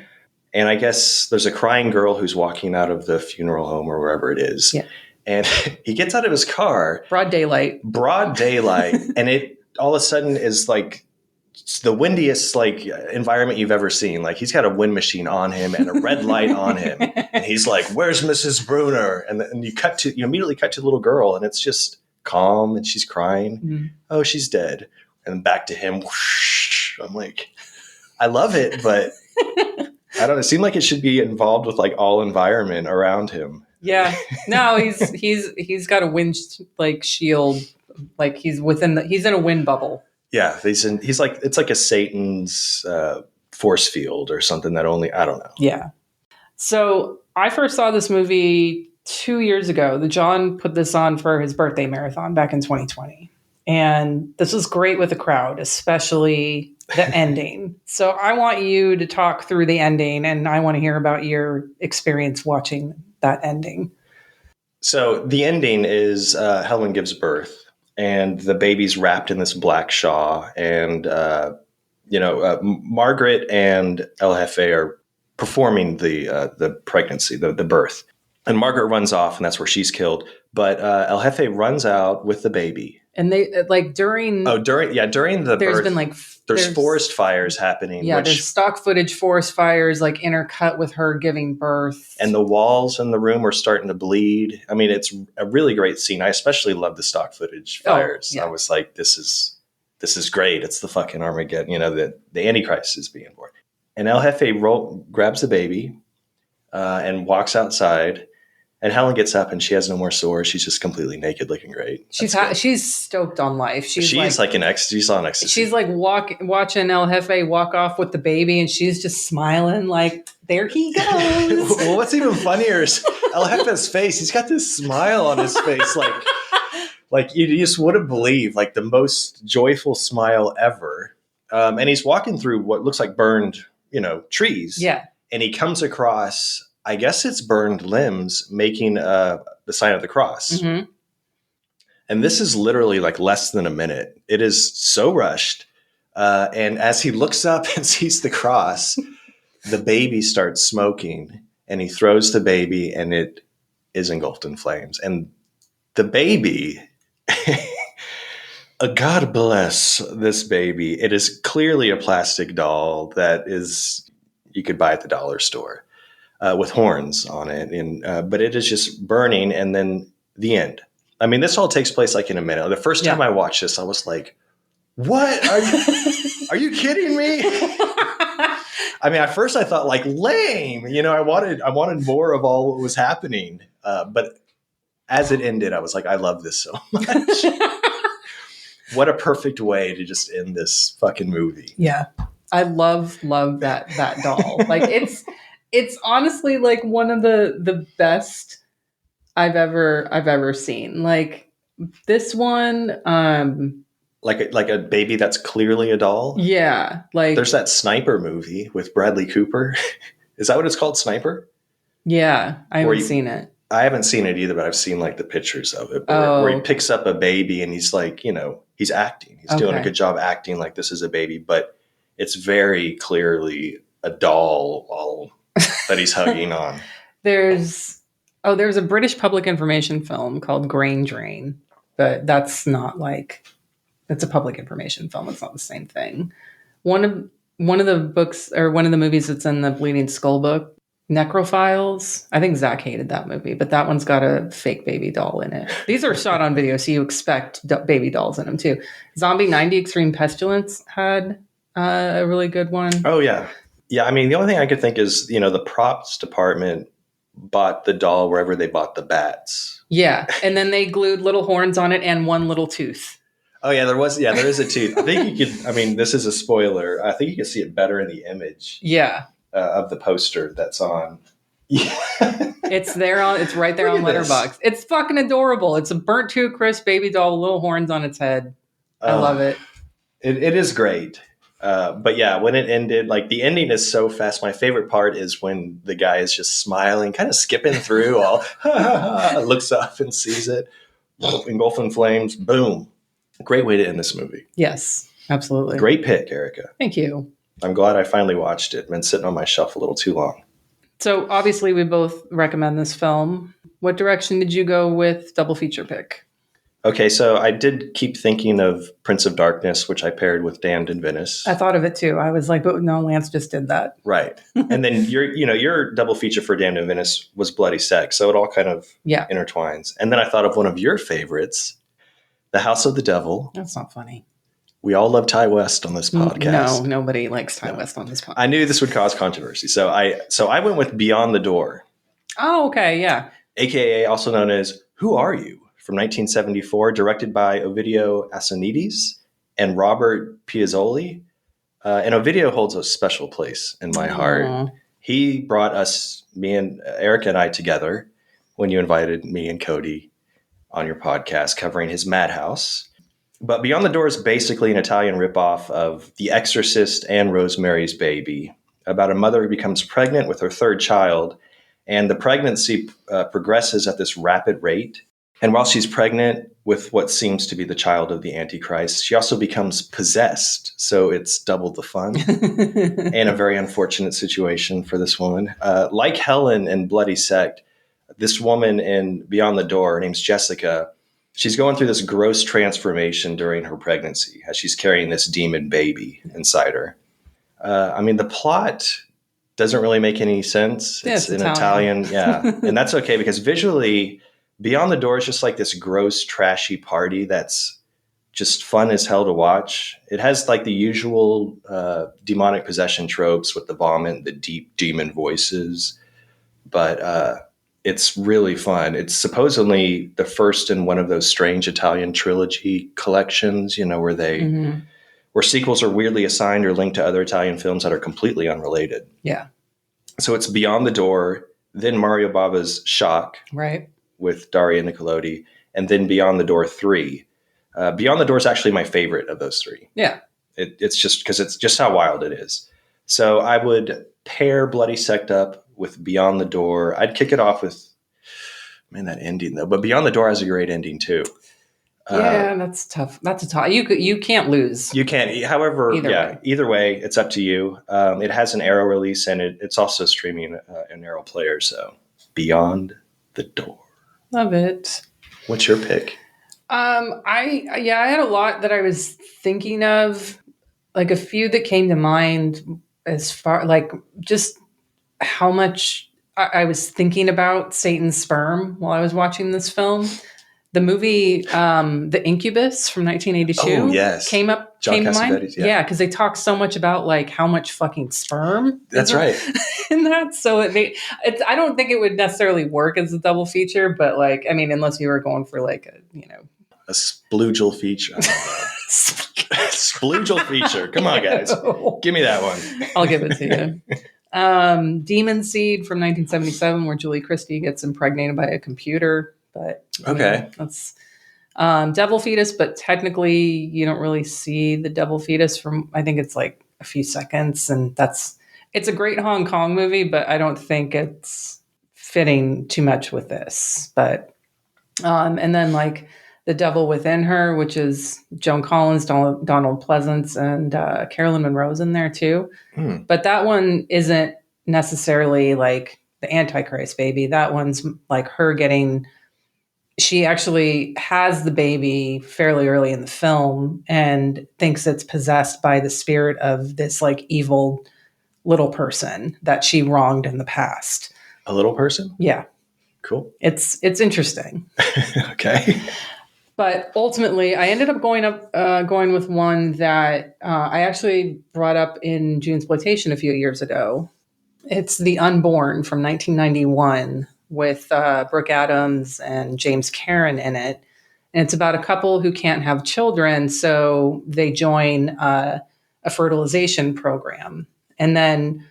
S5: And I guess there's a crying girl who's walking out of the funeral home or wherever it is.
S4: Yeah.
S5: And he gets out of his car.
S4: Broad daylight.
S5: And it all of a sudden is like the windiest like environment you've ever seen. Like he's got a wind machine on him and a red light on him. And he's like, where's Mrs. Bruner? And you immediately cut to the little girl and it's just calm and she's crying. Mm-hmm. Oh, she's dead. And then back to him. Whoosh. I'm like, I love it, but I don't know. It seemed like it should be involved with like all environment around him.
S4: Yeah, no, he's got a wind like shield, like he's in a wind bubble.
S5: Yeah, it's like a Satan's force field or something that only, I don't know.
S4: Yeah. So I first saw this movie 2 years ago. The John put this on for his birthday marathon back in 2020. And this was great with the crowd, especially the ending. So I want you to talk through the ending, and I want to hear about your experience watching that ending.
S5: So the ending is Helen gives birth, and the baby's wrapped in this black shawl, and Margaret and El Jefe are performing the pregnancy, the birth, and Margaret runs off, and that's where she's killed. But El Jefe runs out with the baby.
S4: And they during
S5: the
S4: there's
S5: birth,
S4: been
S5: there's forest fires happening.
S4: Yeah, there's stock footage forest fires intercut with her giving birth,
S5: and the walls in the room are starting to bleed. I mean, it's a really great scene. I especially love the stock footage fires. I was like, this is great. It's the fucking Armageddon. The Antichrist is being born. And El Jefe grabs the baby and walks outside. And Helen gets up and she has no more sores. She's just completely naked, looking great.
S4: She's stoked on life. She's
S5: like an ecstasy. She's on ecstasy.
S4: She's like watching El Jefe walk off with the baby, and she's just smiling like, there he goes.
S5: Well, what's even funnier is El Jefe's face. He's got this smile on his face, like you just wouldn't believe, like the most joyful smile ever. And he's walking through what looks like burned, trees.
S4: Yeah.
S5: And he comes across, I guess it's burned limbs, making the sign of the cross.
S4: Mm-hmm.
S5: And this is literally like less than a minute. It is so rushed. And as he looks up and sees the cross, the baby starts smoking, and he throws the baby, and it is engulfed in flames. And the baby, God bless this baby. It is clearly a plastic doll that you could buy at the dollar store. With horns on it, but it is just burning, and then the end. I mean, this all takes place like in a minute. The first time I watched this, I was like, "What? Are you kidding me?" I mean, at first I thought like lame. I wanted more of all what was happening. But as it ended, I was like, I love this so much. What a perfect way to just end this fucking movie.
S4: Yeah, I love that doll. Like it's honestly like one of the best I've ever seen. Like this one,
S5: like a baby that's clearly a doll.
S4: Yeah, like
S5: there's that Sniper movie with Bradley Cooper. Is that what it's called, Sniper?
S4: Yeah, I haven't seen it.
S5: I haven't seen it either, but I've seen like the pictures of it where he picks up a baby and he's like, he's acting. He's doing a good job acting like this is a baby, but it's very clearly a doll that he's hugging on. There's
S4: a British public information film called Grain Drain, but that's not it's a public information film. It's not the same thing. One of the books or one of the movies that's in the Bleeding Skull book, Necrophiles. I think Zach hated that movie, but that one's got a fake baby doll in it. These are shot on video, so you expect baby dolls in them too. Zombie 90 Extreme Pestilence had a really good one.
S5: Oh yeah. Yeah, I mean, the only thing I could think is, the props department bought the doll wherever they bought the bats.
S4: Yeah, and then they glued little horns on it and one little tooth.
S5: Oh yeah, there is a tooth. I think you could. I mean, this is a spoiler. I think you can see it better in the image.
S4: Yeah,
S5: of the poster that's on. Yeah.
S4: It's right there on Letterboxd. It's fucking adorable. It's a burnt to a crisp baby doll with little horns on its head. I love it.
S5: It is great. But yeah, when it ended, like the ending is so fast. My favorite part is when the guy is just smiling, kind of skipping through, all looks up and sees it, engulfed in flames. Boom! Great way to end this movie.
S4: Yes, absolutely.
S5: Great pick, Erica.
S4: Thank you.
S5: I'm glad I finally watched it. Been sitting on my shelf a little too long.
S4: So obviously, we both recommend this film. What direction did you go with double feature pick?
S5: Okay, so I did keep thinking of Prince of Darkness, which I paired with Damned in Venice.
S4: I thought of it too. I was like, but no, Lance just did that.
S5: Right. And then your double feature for Damned in Venice was Bloody Sect. So it all kind of intertwines. And then I thought of one of your favorites, The House of the Devil.
S4: That's not funny.
S5: We all love Ty West on this podcast.
S4: No, nobody likes Ty West on this podcast.
S5: I knew this would cause controversy. So I went with Beyond the Door.
S4: Oh, okay, yeah.
S5: AKA also known as Who Are You? From 1974, directed by Ovidio Assanides and Robert Piazzoli. And Ovidio holds a special place in my heart. He brought me and Eric and I together when you invited me and Cody on your podcast covering his Madhouse. But Beyond the Door is basically an Italian ripoff of The Exorcist and Rosemary's Baby, about a mother who becomes pregnant with her third child, and the pregnancy progresses at this rapid rate. And while she's pregnant with what seems to be the child of the Antichrist, she also becomes possessed. So it's double the fun and a very unfortunate situation for this woman. Like Helen in Bloody Sect, this woman in Beyond the Door, her name's Jessica, she's going through this gross transformation during her pregnancy as she's carrying this demon baby inside her. The plot doesn't really make any sense.
S4: Yeah,
S5: it's in Italian. Yeah. And that's okay because visually, Beyond the Door is just like this gross, trashy party that's just fun as hell to watch. It has like the usual demonic possession tropes with the vomit, the deep demon voices, but it's really fun. It's supposedly the first in one of those strange Italian trilogy collections, where where sequels are weirdly assigned or linked to other Italian films that are completely unrelated.
S4: Yeah.
S5: So it's Beyond the Door, then Mario Bava's Shock.
S4: Right.
S5: With Daria Nicolodi, and then Beyond the Door 3. Beyond the Door is actually my favorite of those three.
S4: Yeah.
S5: It's just because it's just how wild it is. So I would pair Bloody Sect up with Beyond the Door. I'd kick it off with, that ending though. But Beyond the Door has a great ending too.
S4: Yeah, that's tough. That's a tough. You can't lose.
S5: You can't. However, either way, it's up to you. It has an Arrow release, and it's also streaming an Arrow player. So Beyond the Door.
S4: Love it.
S5: What's your pick?
S4: I had a lot that I was thinking of, like a few that came to mind as far like just how much I was thinking about Satan's sperm while I was watching this film. The movie, The Incubus from 1982 came to mind. Yeah, because they talk so much about like how much fucking sperm.
S5: That's right.
S4: In that, so I don't think it would necessarily work as a double feature, but unless you were going for like
S5: a sploogel feature. Sploogel feature. Come on, guys, give me that one.
S4: I'll give it to you. Demon Seed from 1977, where Julie Christie gets impregnated by a computer. But that's devil fetus, but technically you don't really see the devil fetus from, I think it's like a few seconds, and it's a great Hong Kong movie, but I don't think it's fitting too much with this. But and then like The Devil Within Her, which is Joan Collins, Donald Pleasance, and Carolyn Monroe's in there too. But that one isn't necessarily like the Antichrist baby. That one's like her getting. She actually has the baby fairly early in the film and thinks it's possessed by the spirit of this like evil little person that she wronged in the past.
S5: A little person?
S4: Yeah.
S5: Cool.
S4: It's interesting.
S5: Okay.
S4: But ultimately, I ended up going with one that I actually brought up in Junesploitation a few years ago. It's The Unborn from 1991. With Brooke Adams and James Karen in it. And it's about a couple who can't have children, so they join a fertilization program. And then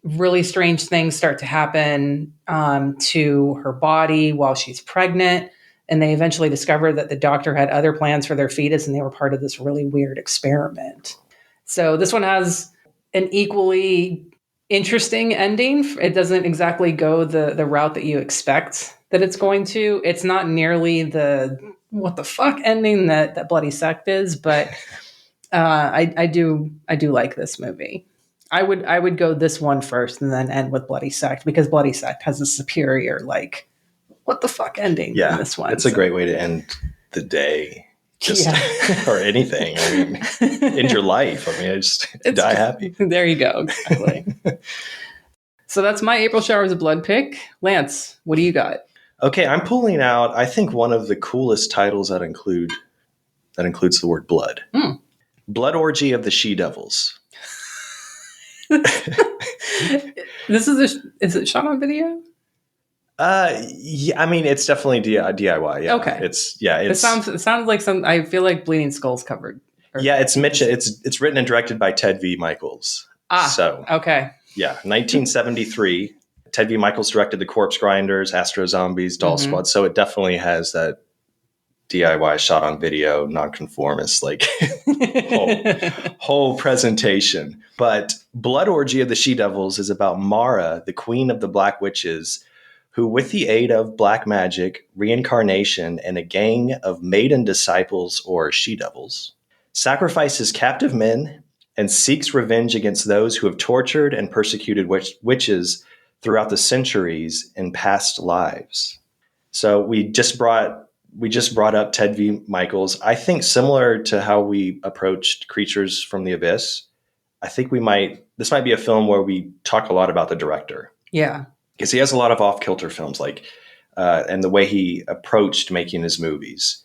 S4: really strange things start to happen to her body while she's pregnant. And they eventually discover that the doctor had other plans for their fetus, and they were part of this really weird experiment. So this one has an equally interesting ending. It doesn't exactly go the route that you expect that it's going to. It's not nearly the what the fuck ending that Bloody Sect is, but I do like this movie. I would go this one first and then end with Bloody Sect, because Bloody Sect has a superior like what the fuck ending in this one.
S5: It's a great way to end the day. Or anything. In your life. Just die happy.
S4: There you go. Exactly. So that's my April Showers of Blood pick. Lance, what do you got?
S5: Okay, I'm pulling out, I think, one of the coolest titles that includes the word blood. Blood Orgy of the She-Devils.
S4: Is it shot on video?
S5: Yeah, it's definitely DIY. Yeah.
S4: Okay.
S5: It
S4: sounds like I feel like Bleeding Skulls covered
S5: Yeah, it's Mitch. It's written and directed by Ted V. Michaels. So
S4: okay.
S5: yeah, 1973. Ted V. Michaels directed The Corpse Grinders, Astro Zombies, Doll Squad. So it definitely has that DIY shot on video, nonconformist, like whole presentation. But Blood Orgy of the She-Devils is about Mara, the queen of the Black Witches, who, with the aid of black magic, reincarnation, and a gang of maiden disciples or she-devils, sacrifices captive men and seeks revenge against those who have tortured and persecuted witches throughout the centuries in past lives. So we just brought up Ted V. Michaels. I think similar to how we approached Creatures from the Abyss, I think this might be a film where we talk a lot about the director.
S4: Yeah.
S5: Because he has a lot of off-kilter films, and the way he approached making his movies.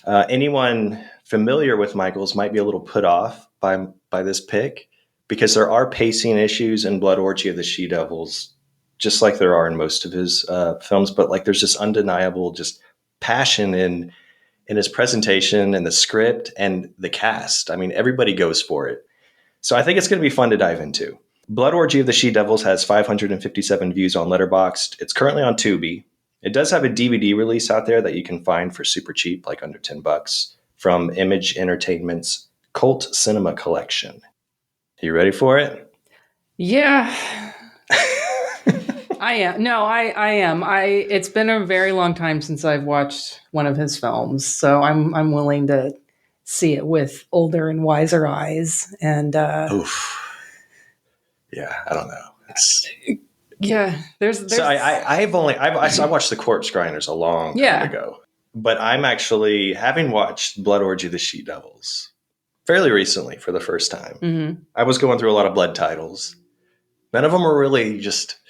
S5: Anyone familiar with Michaels might be a little put off by this pick, because there are pacing issues in Blood Orgy of the She-Devils, just like there are in most of his films. But like, there's this undeniable just passion in his presentation and the script and the cast. I mean, everybody goes for it. So I think it's going to be fun to dive into. Blood Orgy of the She-Devils has 557 views on Letterboxd. It's currently on Tubi. It does have a DVD release out there that you can find for super cheap, like under $10, from Image Entertainment's Cult Cinema Collection. Are you ready for it?
S4: Yeah. I am. No, I am. It's been a very long time since I've watched one of his films, so I'm willing to see it with older and wiser eyes. And
S5: oof. Yeah, I don't know.
S4: Yeah, there's.
S5: So I watched The Corpse Grinders a long time ago, but I'm actually, having watched Blood Orgy of the She-Devils fairly recently for the first time.
S4: Mm-hmm.
S5: I was going through a lot of blood titles. None of them were really just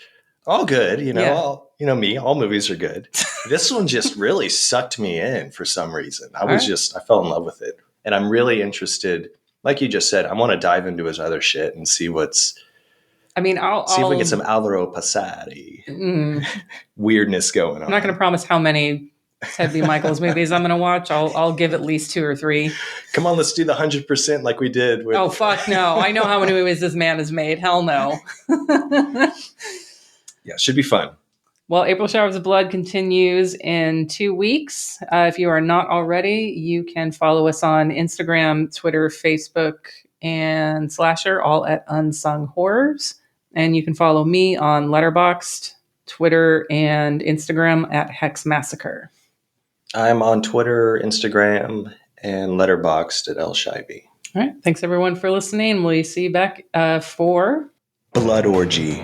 S5: all good, all movies are good. This one just really sucked me in for some reason. I fell in love with it. And I'm really interested, like you just said, I want to dive into his other shit and see see if we get some Alvaro Passati weirdness going on.
S4: I'm not going to promise how many Ted V. Michaels movies I'm going to watch. I'll give at least 2 or 3.
S5: Come on, let's do the 100% like we did.
S4: Oh, fuck no. I know how many movies this man has made. Hell no.
S5: Yeah, it should be fun.
S4: Well, April Showers of Blood continues in 2 weeks. If you are not already, you can follow us on Instagram, Twitter, Facebook, and Slasher, all at Unsung Horrors. And you can follow me on Letterboxd, Twitter, and Instagram at Hex Massacre.
S5: I'm on Twitter, Instagram, and Letterboxd at El Shaibi.
S4: All right. Thanks, everyone, for listening. We'll see you back for
S5: Blood Orgy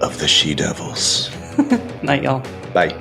S5: of the She-Devils.
S4: Night, y'all.
S5: Bye.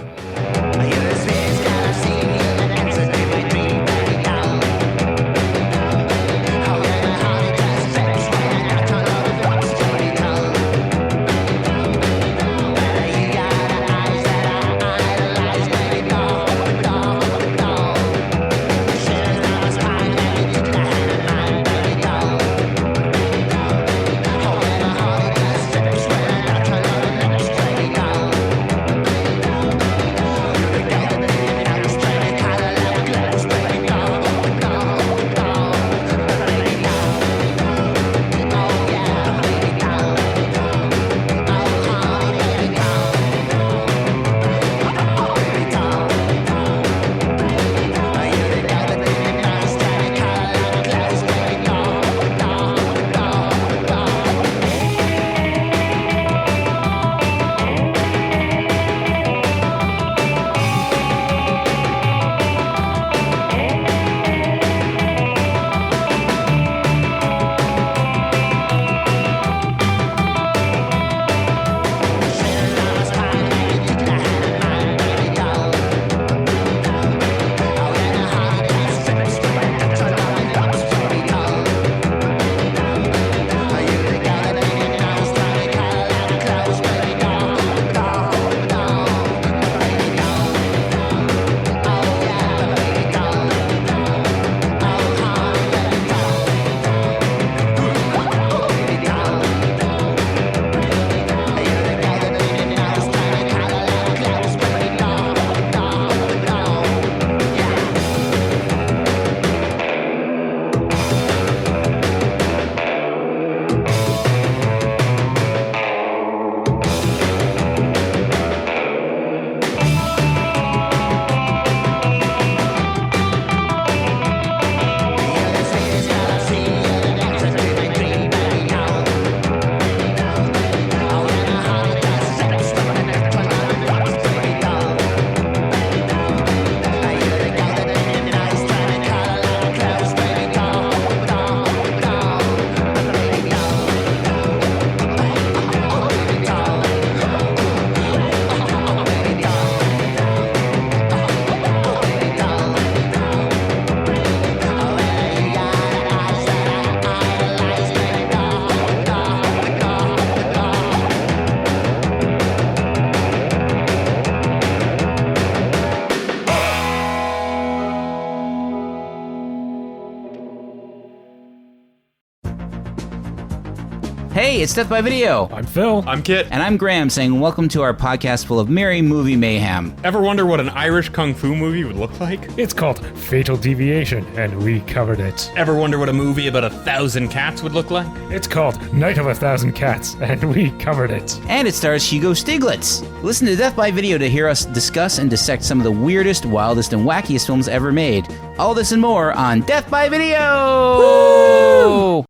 S7: Hey, it's Death by Video.
S8: I'm Phil.
S9: I'm Kit.
S7: And I'm Graham saying welcome to our podcast full of merry movie mayhem.
S9: Ever wonder what an Irish kung fu movie would look like?
S8: It's called Fatal Deviation, and we covered it.
S9: Ever wonder what a movie about 1,000 cats would look like?
S8: It's called Night of 1,000 Cats, and we covered it.
S7: And it stars Hugo Stiglitz. Listen to Death by Video to hear us discuss and dissect some of the weirdest, wildest, and wackiest films ever made. All this and more on Death by Video! Woo!